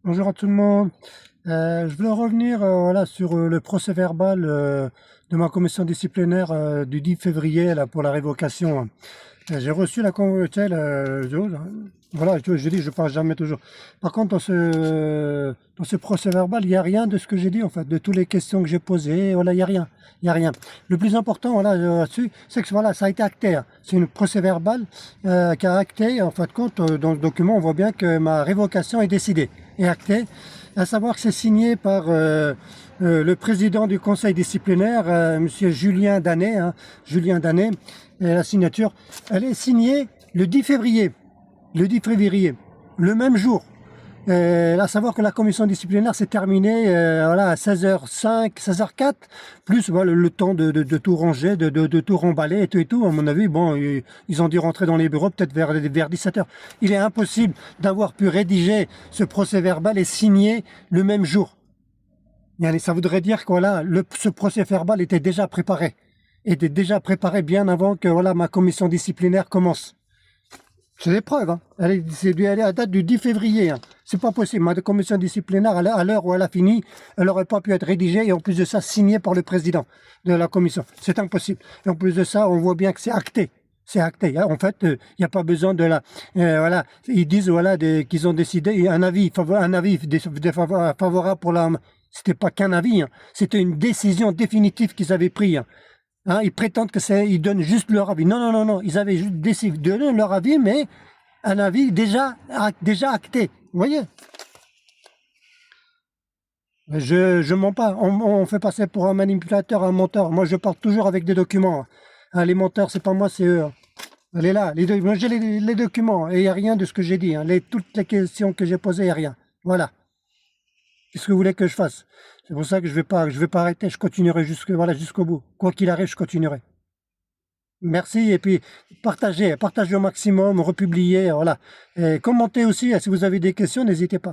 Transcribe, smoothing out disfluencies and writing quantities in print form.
Bonjour à tout le monde. Je voulais revenir voilà, sur le procès-verbal de ma commission disciplinaire du 10 février là, pour la révocation. J'ai reçu la convocation. Voilà, je dis, je parle jamais toujours. Par contre, dans ce procès-verbal, il n'y a rien de ce que j'ai dit, en fait, de toutes les questions que j'ai posées. Voilà, il n'y a rien. Il n'y a rien. Le plus important voilà, là-dessus, c'est que voilà, ça a été acté, hein. C'est une procès-verbal qui a acté. En fin de compte, dans le document, on voit bien que ma révocation est décidée et actée. À savoir que c'est signé par le président du conseil disciplinaire, monsieur Julien Danet. Hein, Julien Danet. Et la signature, elle est signée le 10 février. Le 10 février, le même jour. À savoir que la commission disciplinaire s'est terminée voilà, à 16h05, 16h04, plus voilà, le temps de tout ranger, de tout remballer et tout. À mon avis, bon, ils ont dû rentrer dans les bureaux peut-être vers 17h. Il est impossible d'avoir pu rédiger ce procès-verbal et signer le même jour. Ça voudrait dire que voilà, ce procès-verbal était déjà préparé. Était déjà préparé bien avant que voilà, ma commission disciplinaire commence. C'est des preuves, hein. C'est dû aller à la date du 10 février. Hein. C'est pas possible. Ma commission disciplinaire, à l'heure où elle a fini, elle n'aurait pas pu être rédigée et en plus de ça, signée par le président de la commission. C'est impossible. Et en plus de ça, on voit bien que c'est acté. C'est acté. En fait, il n'y a pas besoin de la. Voilà, ils disent voilà qu'ils ont décidé un avis favorable pour la. C'était pas qu'un avis, hein. C'était une décision définitive qu'ils avaient prise. Hein. Hein, ils prétendent que ils donnent juste leur avis. Non, non, non, non. Ils avaient juste décidé de donner leur avis, mais un avis déjà acté. Vous voyez? Je mens pas. On fait passer pour un manipulateur, un menteur. Moi, je parle toujours avec des documents. Hein, les menteurs, c'est pas moi, c'est eux. Hein. Elle est là. Moi, j'ai les documents et il n'y a rien de ce que j'ai dit. Hein. Toutes les questions que j'ai posées, il n'y a rien. Voilà. Qu'est-ce que vous voulez que je fasse? C'est pour ça que je vais pas arrêter. Je continuerai voilà, jusqu'au bout. Quoi qu'il arrive, je continuerai. Merci et puis partagez au maximum, republiez, voilà. Et commentez aussi, si vous avez des questions, n'hésitez pas.